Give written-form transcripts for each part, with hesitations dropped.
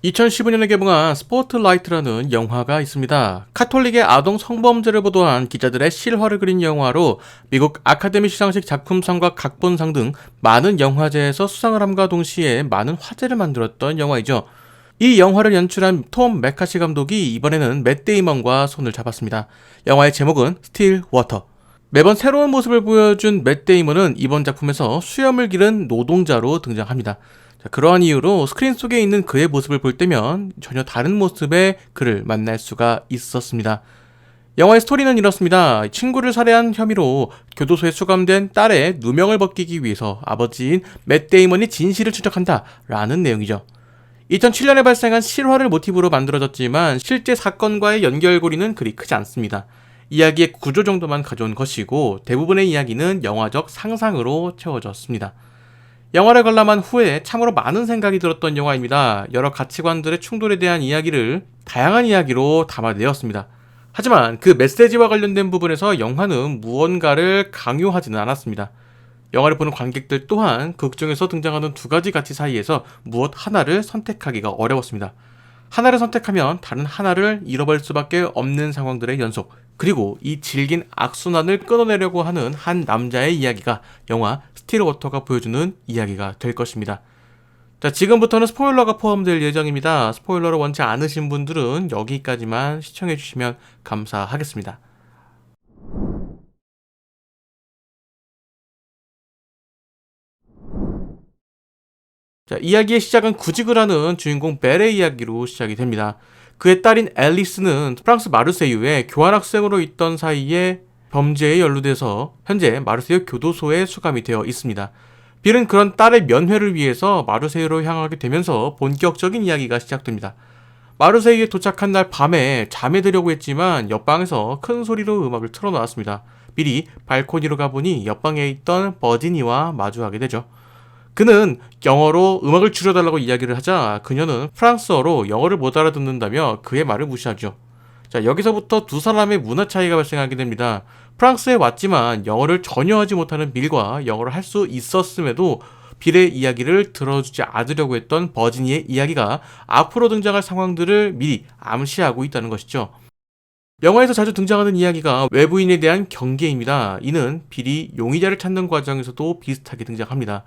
2015년에 개봉한 스포트라이트라는 영화가 있습니다. 카톨릭의 아동 성범죄를 보도한 기자들의 실화를 그린 영화로 미국 아카데미 시상식 작품상과 각본상 등 많은 영화제에서 수상을 함과 동시에 많은 화제를 만들었던 영화이죠. 이 영화를 연출한 톰 맥카시 감독이 이번에는 맷 데이먼과 손을 잡았습니다. 영화의 제목은 스틸 워터. 매번 새로운 모습을 보여준 맷 데이먼은 이번 작품에서 수염을 기른 노동자로 등장합니다. 그러한 이유로 스크린 속에 있는 그의 모습을 볼 때면 전혀 다른 모습의 그를 만날 수가 있었습니다. 영화의 스토리는 이렇습니다. 친구를 살해한 혐의로 교도소에 수감된 딸의 누명을 벗기기 위해서 아버지인 맷 데이먼이 진실을 추적한다 라는 내용이죠. 2007년에 발생한 실화를 모티브로 만들어졌지만 실제 사건과의 연결고리는 그리 크지 않습니다. 이야기의 구조 정도만 가져온 것이고 대부분의 이야기는 영화적 상상으로 채워졌습니다. 영화를 관람한 후에 참으로 많은 생각이 들었던 영화입니다. 여러 가치관들의 충돌에 대한 이야기를 다양한 이야기로 담아내었습니다. 하지만 그 메시지와 관련된 부분에서 영화는 무언가를 강요하지는 않았습니다. 영화를 보는 관객들 또한 극 중에서 등장하는 두 가지 가치 사이에서 무엇 하나를 선택하기가 어려웠습니다. 하나를 선택하면 다른 하나를 잃어버릴 수밖에 없는 상황들의 연속, 그리고 이 질긴 악순환을 끊어내려고 하는 한 남자의 이야기가 영화 스틸 워터가 보여주는 이야기가 될 것입니다. 자, 지금부터는 스포일러가 포함될 예정입니다. 스포일러를 원치 않으신 분들은 여기까지만 시청해주시면 감사하겠습니다. 자, 이야기의 시작은 구직을 하는 주인공 벨의 이야기로 시작이 됩니다. 그의 딸인 앨리스는 프랑스 마르세유에 교환학생으로 있던 사이에 범죄에 연루돼서 현재 마르세유 교도소에 수감이 되어 있습니다. 빌은 그런 딸의 면회를 위해서 마르세유로 향하게 되면서 본격적인 이야기가 시작됩니다. 마르세유에 도착한 날 밤에 잠에 들려고 했지만 옆방에서 큰 소리로 음악을 틀어놓았습니다. 빌이 발코니로 가보니 옆방에 있던 버지니와 마주하게 되죠. 그는 영어로 음악을 줄여달라고 이야기를 하자 그녀는 프랑스어로 영어를 못 알아듣는다며 그의 말을 무시하죠. 자, 여기서부터 두 사람의 문화 차이가 발생하게 됩니다. 프랑스에 왔지만 영어를 전혀 하지 못하는 빌과 영어를 할 수 있었음에도 빌의 이야기를 들어주지 않으려고 했던 버지니의 이야기가 앞으로 등장할 상황들을 미리 암시하고 있다는 것이죠. 영화에서 자주 등장하는 이야기가 외부인에 대한 경계입니다. 이는 빌이 용의자를 찾는 과정에서도 비슷하게 등장합니다.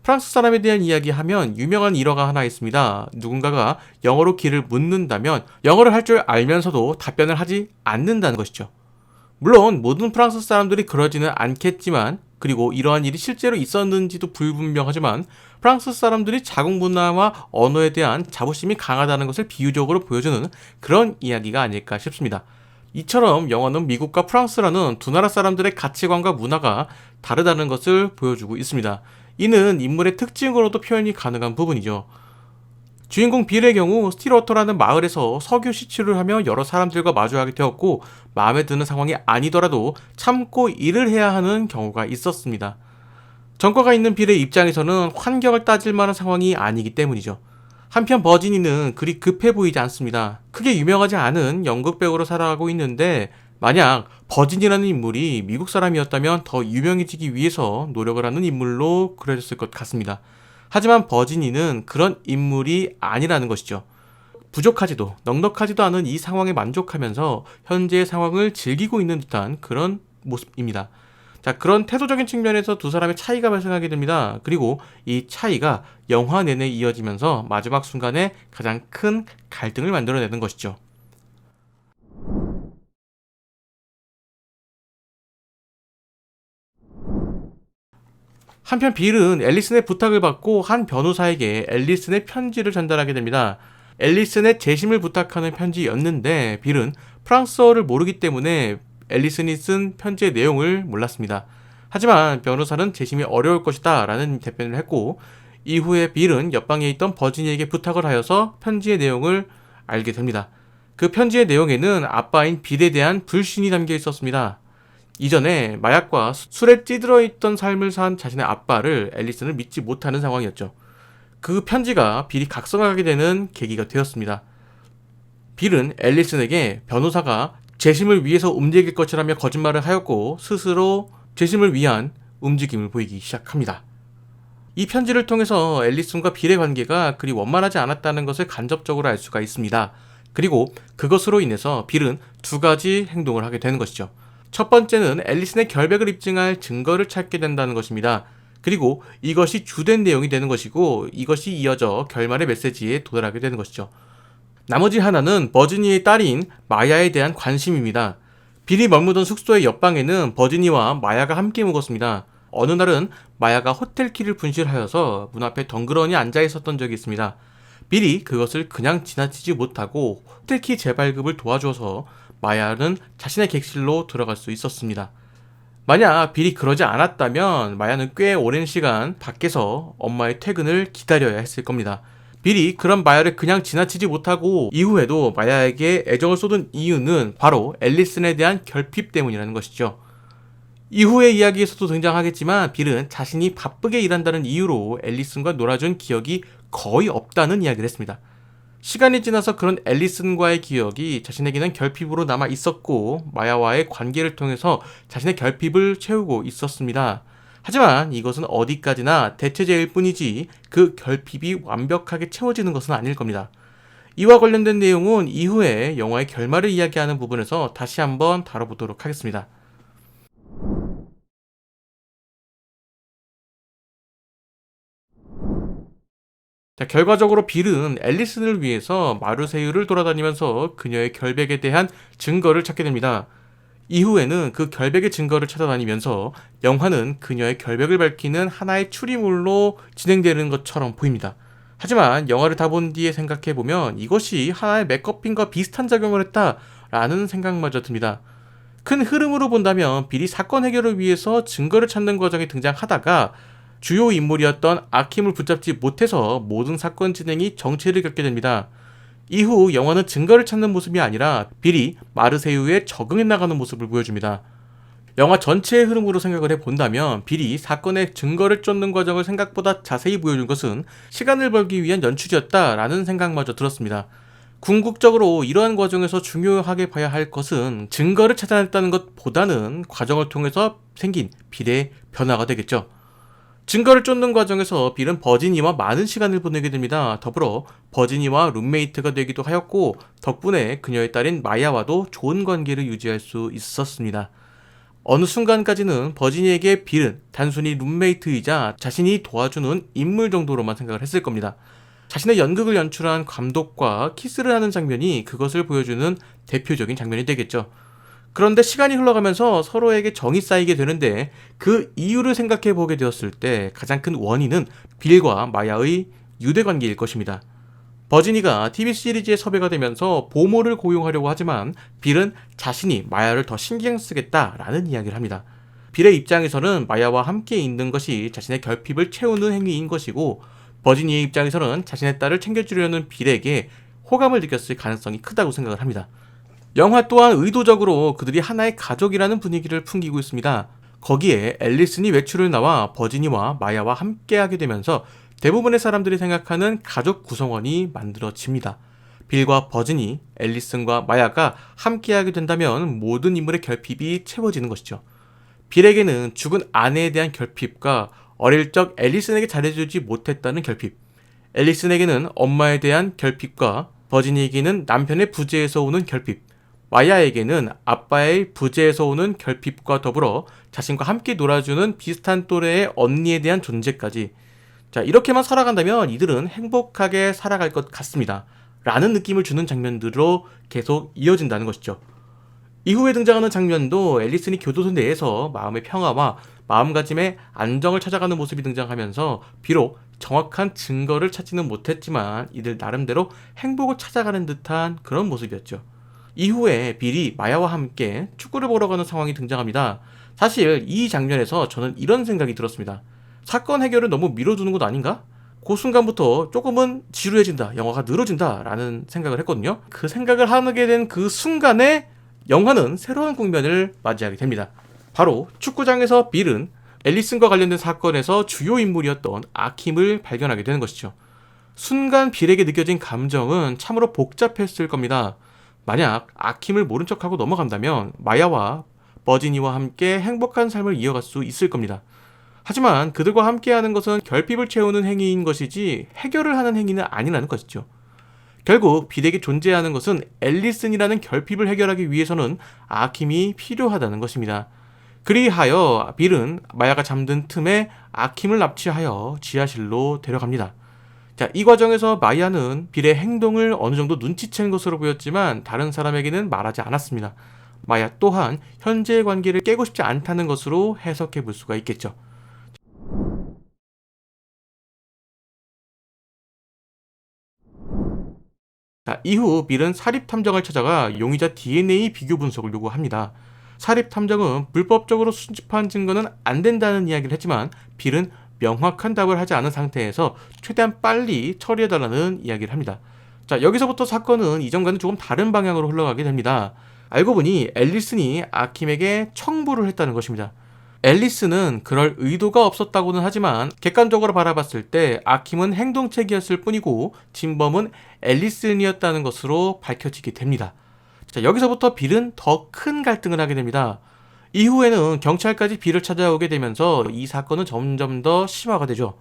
프랑스 사람에 대한 이야기하면 유명한 일화가 하나 있습니다. 누군가가 영어로 길을 묻는다면 영어를 할 줄 알면서도 답변을 하지 않는다는 것이죠. 물론 모든 프랑스 사람들이 그러지는 않겠지만, 그리고 이러한 일이 실제로 있었는지도 불분명하지만 프랑스 사람들이 자국 문화와 언어에 대한 자부심이 강하다는 것을 비유적으로 보여주는 그런 이야기가 아닐까 싶습니다. 이처럼 영화는 미국과 프랑스라는 두 나라 사람들의 가치관과 문화가 다르다는 것을 보여주고 있습니다. 이는 인물의 특징으로도 표현이 가능한 부분이죠. 주인공 빌의 경우 스틸워터라는 마을에서 석유 시추를 하며 여러 사람들과 마주하게 되었고 마음에 드는 상황이 아니더라도 참고 일을 해야 하는 경우가 있었습니다. 전과가 있는 빌의 입장에서는 환경을 따질 만한 상황이 아니기 때문이죠. 한편 버지니는 그리 급해 보이지 않습니다. 크게 유명하지 않은 연극 배우로 살아가고 있는데 만약 버진이라는 인물이 미국 사람이었다면 더 유명해지기 위해서 노력을 하는 인물로 그려졌을 것 같습니다. 하지만 버지니는 그런 인물이 아니라는 것이죠. 부족하지도 넉넉하지도 않은 이 상황에 만족하면서 현재의 상황을 즐기고 있는 듯한 그런 모습입니다. 자, 그런 태도적인 측면에서 두 사람의 차이가 발생하게 됩니다. 그리고 이 차이가 영화 내내 이어지면서 마지막 순간에 가장 큰 갈등을 만들어내는 것이죠. 한편 빌은 앨리슨의 부탁을 받고 한 변호사에게 앨리슨의 편지를 전달하게 됩니다. 앨리슨의 재심을 부탁하는 편지였는데 빌은 프랑스어를 모르기 때문에 앨리슨이 쓴 편지의 내용을 몰랐습니다. 하지만 변호사는 재심이 어려울 것이다 라는 답변을 했고 이후에 빌은 옆방에 있던 버지니에게 부탁을 하여서 편지의 내용을 알게 됩니다. 그 편지의 내용에는 아빠인 빌에 대한 불신이 담겨 있었습니다. 이전에 마약과 술에 찌들어 있던 삶을 산 자신의 아빠를 앨리슨을 믿지 못하는 상황이었죠. 그 편지가 빌이 각성하게 되는 계기가 되었습니다. 빌은 앨리슨에게 변호사가 재심을 위해서 움직일 것이라며 거짓말을 하였고 스스로 재심을 위한 움직임을 보이기 시작합니다. 이 편지를 통해서 앨리슨과 빌의 관계가 그리 원만하지 않았다는 것을 간접적으로 알 수가 있습니다. 그리고 그것으로 인해서 빌은 두 가지 행동을 하게 되는 것이죠. 첫 번째는 앨리슨의 결백을 입증할 증거를 찾게 된다는 것입니다. 그리고 이것이 주된 내용이 되는 것이고 이것이 이어져 결말의 메시지에 도달하게 되는 것이죠. 나머지 하나는 버지니의 딸인 마야에 대한 관심입니다. 빌이 머무던 숙소의 옆방에는 버지니와 마야가 함께 묵었습니다. 어느 날은 마야가 호텔 키를 분실하여서 문 앞에 덩그러니 앉아 있었던 적이 있습니다. 빌이 그것을 그냥 지나치지 못하고 호텔 키 재발급을 도와줘서 마야는 자신의 객실로 들어갈 수 있었습니다. 만약 빌이 그러지 않았다면 마야는 꽤 오랜 시간 밖에서 엄마의 퇴근을 기다려야 했을 겁니다. 빌이 그런 마야를 그냥 지나치지 못하고 이후에도 마야에게 애정을 쏟은 이유는 바로 앨리슨에 대한 결핍 때문이라는 것이죠. 이후의 이야기에서도 등장하겠지만 빌은 자신이 바쁘게 일한다는 이유로 앨리슨과 놀아준 기억이 거의 없다는 이야기를 했습니다. 시간이 지나서 그런 앨리슨과의 기억이 자신에게는 결핍으로 남아 있었고 마야와의 관계를 통해서 자신의 결핍을 채우고 있었습니다. 하지만 이것은 어디까지나 대체제일 뿐이지 그 결핍이 완벽하게 채워지는 것은 아닐 겁니다. 이와 관련된 내용은 이후에 영화의 결말을 이야기하는 부분에서 다시 한번 다뤄보도록 하겠습니다. 자, 결과적으로 빌은 앨리슨을 위해서 마르세유를 돌아다니면서 그녀의 결백에 대한 증거를 찾게 됩니다. 이후에는 그 결백의 증거를 찾아다니면서 영화는 그녀의 결백을 밝히는 하나의 추리물로 진행되는 것처럼 보입니다. 하지만 영화를 다 본 뒤에 생각해보면 이것이 하나의 맥거핀과 비슷한 작용을 했다라는 생각마저 듭니다. 큰 흐름으로 본다면 빌이 사건 해결을 위해서 증거를 찾는 과정에 등장하다가 주요 인물이었던 아킴을 붙잡지 못해서 모든 사건 진행이 정체를 겪게 됩니다. 이후 영화는 증거를 찾는 모습이 아니라 빌이 마르세유에 적응해 나가는 모습을 보여줍니다. 영화 전체의 흐름으로 생각을 해본다면 빌이 사건의 증거를 쫓는 과정을 생각보다 자세히 보여준 것은 시간을 벌기 위한 연출이었다라는 생각마저 들었습니다. 궁극적으로 이러한 과정에서 중요하게 봐야 할 것은 증거를 찾아냈다는 것보다는 과정을 통해서 생긴 빌의 변화가 되겠죠. 증거를 쫓는 과정에서 빌은 버지니와 많은 시간을 보내게 됩니다. 더불어 버지니와 룸메이트가 되기도 하였고 덕분에 그녀의 딸인 마야와도 좋은 관계를 유지할 수 있었습니다. 어느 순간까지는 버지니에게 빌은 단순히 룸메이트이자 자신이 도와주는 인물 정도로만 생각을 했을 겁니다. 자신의 연극을 연출한 감독과 키스를 하는 장면이 그것을 보여주는 대표적인 장면이 되겠죠. 그런데 시간이 흘러가면서 서로에게 정이 쌓이게 되는데 그 이유를 생각해 보게 되었을 때 가장 큰 원인은 빌과 마야의 유대 관계일 것입니다. 버지니가 TV 시리즈에 섭외가 되면서 보모를 고용하려고 하지만 빌은 자신이 마야를 더 신경 쓰겠다라는 이야기를 합니다. 빌의 입장에서는 마야와 함께 있는 것이 자신의 결핍을 채우는 행위인 것이고 버지니의 입장에서는 자신의 딸을 챙겨주려는 빌에게 호감을 느꼈을 가능성이 크다고 생각을 합니다. 영화 또한 의도적으로 그들이 하나의 가족이라는 분위기를 풍기고 있습니다. 거기에 앨리슨이 외출을 나와 버지니와 마야와 함께하게 되면서 대부분의 사람들이 생각하는 가족 구성원이 만들어집니다. 빌과 버지니, 앨리슨과 마야가 함께하게 된다면 모든 인물의 결핍이 채워지는 것이죠. 빌에게는 죽은 아내에 대한 결핍과 어릴 적 앨리슨에게 잘해주지 못했다는 결핍, 앨리슨에게는 엄마에 대한 결핍과 버지니에게는 남편의 부재에서 오는 결핍, 마야에게는 아빠의 부재에서 오는 결핍과 더불어 자신과 함께 놀아주는 비슷한 또래의 언니에 대한 존재까지, 자, 이렇게만 살아간다면 이들은 행복하게 살아갈 것 같습니다 라는 느낌을 주는 장면들로 계속 이어진다는 것이죠. 이후에 등장하는 장면도 앨리슨이 교도소 내에서 마음의 평화와 마음가짐의 안정을 찾아가는 모습이 등장하면서 비록 정확한 증거를 찾지는 못했지만 이들 나름대로 행복을 찾아가는 듯한 그런 모습이었죠. 이후에 빌이 마야와 함께 축구를 보러 가는 상황이 등장합니다. 사실 이 장면에서 저는 이런 생각이 들었습니다. 사건 해결을 너무 미뤄두는 것 아닌가? 그 순간부터 조금은 지루해진다, 영화가 늘어진다 라는 생각을 했거든요. 그 생각을 하게 된 그 순간에 영화는 새로운 국면을 맞이하게 됩니다. 바로 축구장에서 빌은 앨리슨과 관련된 사건에서 주요 인물이었던 아킴을 발견하게 되는 것이죠. 순간 빌에게 느껴진 감정은 참으로 복잡했을 겁니다. 만약 아킴을 모른 척하고 넘어간다면 마야와 버지니와 함께 행복한 삶을 이어갈 수 있을 겁니다. 하지만 그들과 함께하는 것은 결핍을 채우는 행위인 것이지 해결을 하는 행위는 아니라는 것이죠. 결국 빌에게 존재하는 것은 앨리슨이라는 결핍을 해결하기 위해서는 아킴이 필요하다는 것입니다. 그리하여 빌은 마야가 잠든 틈에 아킴을 납치하여 지하실로 데려갑니다. 자, 이 과정에서 마야는 빌의 행동을 어느 정도 눈치챈 것으로 보였지만 다른 사람에게는 말하지 않았습니다. 마야 또한 현재의 관계를 깨고 싶지 않다는 것으로 해석해 볼 수가 있겠죠. 자, 이후 빌은 사립탐정을 찾아가 용의자 DNA 비교 분석을 요구합니다. 사립탐정은 불법적으로 수집한 증거는 안 된다는 이야기를 했지만 빌은 명확한 답을 하지 않은 상태에서 최대한 빨리 처리해달라는 이야기를 합니다. 자, 여기서부터 사건은 이전과는 조금 다른 방향으로 흘러가게 됩니다. 알고 보니 앨리슨이 아킴에게 청부를 했다는 것입니다. 앨리스는 그럴 의도가 없었다고는 하지만 객관적으로 바라봤을 때 아킴은 행동책이었을 뿐이고 진범은 앨리슨이었다는 것으로 밝혀지게 됩니다. 자, 여기서부터 빌은 더 큰 갈등을 하게 됩니다. 이후에는 경찰까지 빌을 찾아오게 되면서 이 사건은 점점 더 심화가 되죠.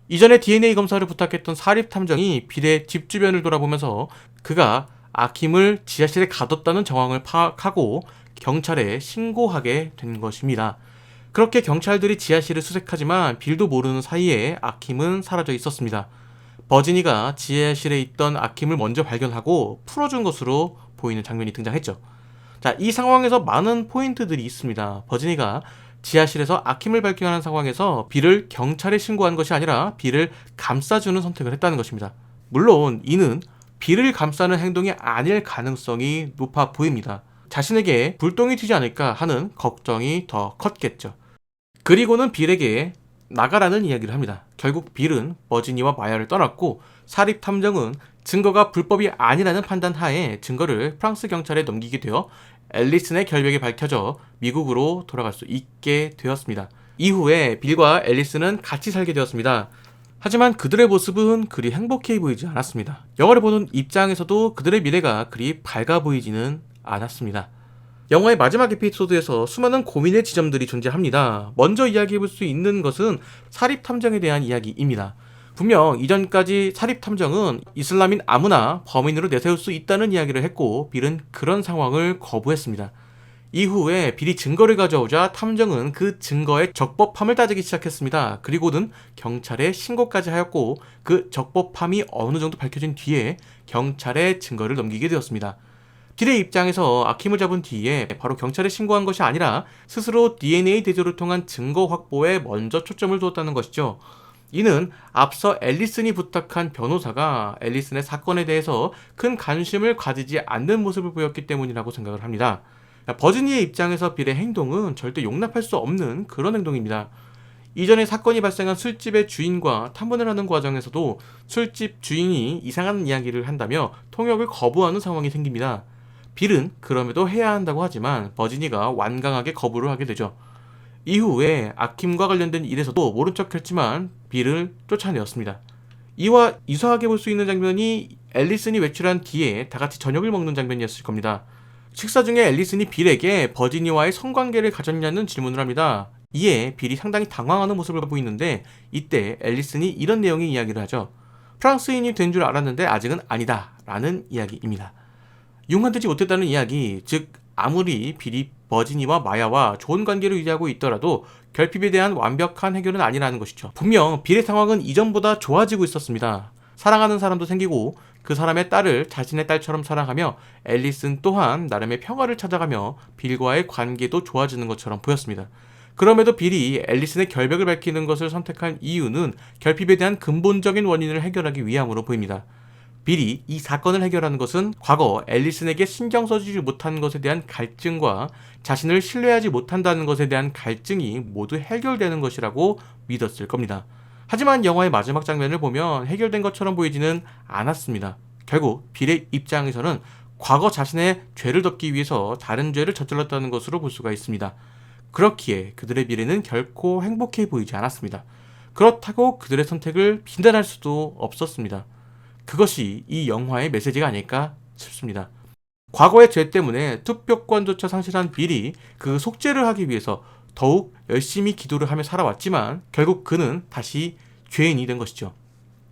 이전에 DNA 검사를 부탁했던 사립탐정이 빌의 집 주변을 돌아보면서 그가 아킴을 지하실에 가뒀다는 정황을 파악하고 경찰에 신고하게 된 것입니다. 그렇게 경찰들이 지하실을 수색하지만 빌도 모르는 사이에 아킴은 사라져 있었습니다. 버지니가 지하실에 있던 아킴을 먼저 발견하고 풀어준 것으로 보이는 장면이 등장했죠. 자, 이 상황에서 많은 포인트들이 있습니다. 버지니가 지하실에서 아킴을 발견하는 상황에서 빌을 경찰에 신고한 것이 아니라 빌을 감싸주는 선택을 했다는 것입니다. 물론 이는 빌을 감싸는 행동이 아닐 가능성이 높아 보입니다. 자신에게 불똥이 튀지 않을까 하는 걱정이 더 컸겠죠. 그리고는 빌에게 나가라는 이야기를 합니다. 결국 빌은 버지니와 마야를 떠났고 사립탐정은 증거가 불법이 아니라는 판단 하에 증거를 프랑스 경찰에 넘기게 되어 앨리슨의 결백이 밝혀져 미국으로 돌아갈 수 있게 되었습니다. 이후에 빌과 앨리슨은 같이 살게 되었습니다. 하지만 그들의 모습은 그리 행복해 보이지 않았습니다. 영화를 보는 입장에서도 그들의 미래가 그리 밝아 보이지는 않았습니다. 영화의 마지막 에피소드에서 수많은 고민의 지점들이 존재합니다. 먼저 이야기해볼 수 있는 것은 사립탐정에 대한 이야기입니다. 분명 이전까지 사립탐정은 이슬람인 아무나 범인으로 내세울 수 있다는 이야기를 했고 빌은 그런 상황을 거부했습니다. 이후에 빌이 증거를 가져오자 탐정은 그 증거의 적법함을 따지기 시작했습니다. 그리고는 경찰에 신고까지 하였고 그 적법함이 어느 정도 밝혀진 뒤에 경찰에 증거를 넘기게 되었습니다. 빌의 입장에서 아킴을 잡은 뒤에 바로 경찰에 신고한 것이 아니라 스스로 DNA 대조를 통한 증거 확보에 먼저 초점을 두었다는 것이죠. 이는 앞서 앨리슨이 부탁한 변호사가 앨리슨의 사건에 대해서 큰 관심을 가지지 않는 모습을 보였기 때문이라고 생각을 합니다. 버지니의 입장에서 빌의 행동은 절대 용납할 수 없는 그런 행동입니다. 이전에 사건이 발생한 술집의 주인과 탐문을 하는 과정에서도 술집 주인이 이상한 이야기를 한다며 통역을 거부하는 상황이 생깁니다. 빌은 그럼에도 해야 한다고 하지만 버지니가 완강하게 거부를 하게 되죠. 이후에 아킴과 관련된 일에서도 모른 척했지만 빌을 쫓아내었습니다. 이와 유사하게 볼 수 있는 장면이 앨리슨이 외출한 뒤에 다같이 저녁을 먹는 장면이었을 겁니다. 식사 중에 앨리슨이 빌에게 버지니와의 성관계를 가졌냐는 질문을 합니다. 이에 빌이 상당히 당황하는 모습을 보이는데 이때 앨리슨이 이런 내용의 이야기를 하죠. 프랑스인이 된 줄 알았는데 아직은 아니다 라는 이야기입니다. 융화되지 못했다는 이야기, 즉 아무리 빌이 버지니와 마야와 좋은 관계를 유지하고 있더라도 결핍에 대한 완벽한 해결은 아니라는 것이죠. 분명 빌의 상황은 이전보다 좋아지고 있었습니다. 사랑하는 사람도 생기고 그 사람의 딸을 자신의 딸처럼 사랑하며 앨리슨 또한 나름의 평화를 찾아가며 빌과의 관계도 좋아지는 것처럼 보였습니다. 그럼에도 빌이 앨리슨의 결백을 밝히는 것을 선택한 이유는 결핍에 대한 근본적인 원인을 해결하기 위함으로 보입니다. 빌이 이 사건을 해결하는 것은 과거 앨리슨에게 신경 써주지 못한 것에 대한 갈증과 자신을 신뢰하지 못한다는 것에 대한 갈증이 모두 해결되는 것이라고 믿었을 겁니다. 하지만 영화의 마지막 장면을 보면 해결된 것처럼 보이지는 않았습니다. 결국 빌의 입장에서는 과거 자신의 죄를 덮기 위해서 다른 죄를 저질렀다는 것으로 볼 수가 있습니다. 그렇기에 그들의 미래는 결코 행복해 보이지 않았습니다. 그렇다고 그들의 선택을 비난할 수도 없었습니다. 그것이 이 영화의 메시지가 아닐까 싶습니다. 과거의 죄 때문에 투표권조차 상실한 빌이 그 속죄를 하기 위해서 더욱 열심히 기도를 하며 살아왔지만 결국 그는 다시 죄인이 된 것이죠.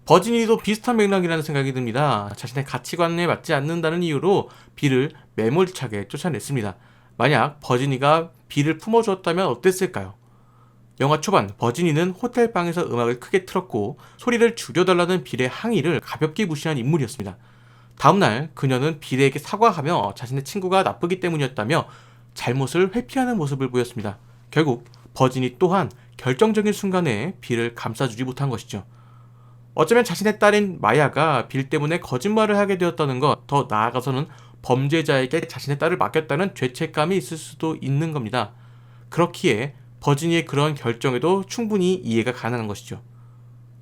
버지니도 비슷한 맥락이라는 생각이 듭니다. 자신의 가치관에 맞지 않는다는 이유로 빌을 매몰차게 쫓아냈습니다. 만약 버지니가 빌을 품어주었다면 어땠을까요? 영화 초반 버지니는 호텔방에서 음악을 크게 틀었고 소리를 줄여달라는 빌의 항의를 가볍게 무시한 인물이었습니다. 다음날 그녀는 빌에게 사과하며 자신의 친구가 나쁘기 때문이었다며 잘못을 회피하는 모습을 보였습니다. 결국 버지니 또한 결정적인 순간에 빌을 감싸주지 못한 것이죠. 어쩌면 자신의 딸인 마야가 빌 때문에 거짓말을 하게 되었다는 것, 더 나아가서는 범죄자에게 자신의 딸을 맡겼다는 죄책감이 있을 수도 있는 겁니다. 그렇기에 버지니의 그런 결정에도 충분히 이해가 가능한 것이죠.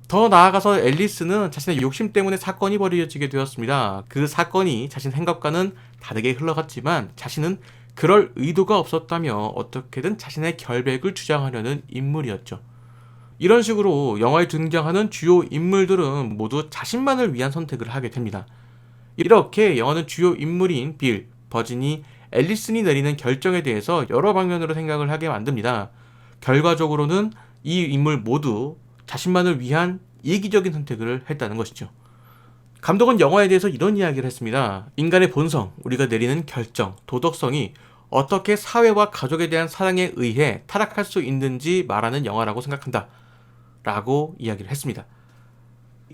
더 나아가서 앨리스는 자신의 욕심 때문에 사건이 벌어지게 되었습니다. 그 사건이 자신 생각과는 다르게 흘러갔지만 자신은 그럴 의도가 없었다며 어떻게든 자신의 결백을 주장하려는 인물이었죠. 이런 식으로 영화에 등장하는 주요 인물들은 모두 자신만을 위한 선택을 하게 됩니다. 이렇게 영화는 주요 인물인 빌, 버지니, 앨리슨이 내리는 결정에 대해서 여러 방면으로 생각을 하게 만듭니다. 결과적으로는 이 인물 모두 자신만을 위한 이기적인 선택을 했다는 것이죠. 감독은 영화에 대해서 이런 이야기를 했습니다. 인간의 본성, 우리가 내리는 결정, 도덕성이 어떻게 사회와 가족에 대한 사랑에 의해 타락할 수 있는지 말하는 영화라고 생각한다. 라고 이야기를 했습니다.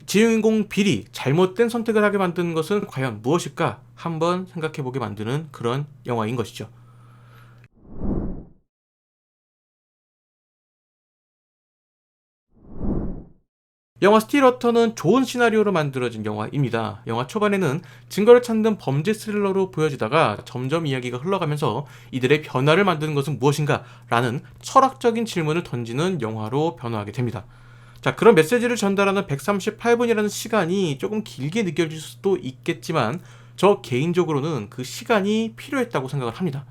주인공 빌이 잘못된 선택을 하게 만드는 것은 과연 무엇일까? 한번 생각해보게 만드는 그런 영화인 것이죠. 영화 스틸워터는 좋은 시나리오로 만들어진 영화입니다. 영화 초반에는 증거를 찾는 범죄 스릴러로 보여지다가 점점 이야기가 흘러가면서 이들의 변화를 만드는 것은 무엇인가? 라는 철학적인 질문을 던지는 영화로 변화하게 됩니다. 자, 그런 메시지를 전달하는 138분이라는 시간이 조금 길게 느껴질 수도 있겠지만 저 개인적으로는 그 시간이 필요했다고 생각을 합니다.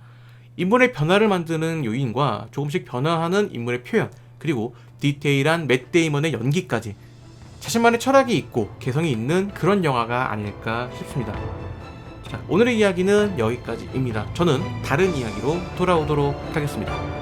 인물의 변화를 만드는 요인과 조금씩 변화하는 인물의 표현, 그리고 디테일한 맷 데이먼의 연기까지 자신만의 철학이 있고 개성이 있는 그런 영화가 아닐까 싶습니다. 자, 오늘의 이야기는 여기까지입니다. 저는 다른 이야기로 돌아오도록 하겠습니다.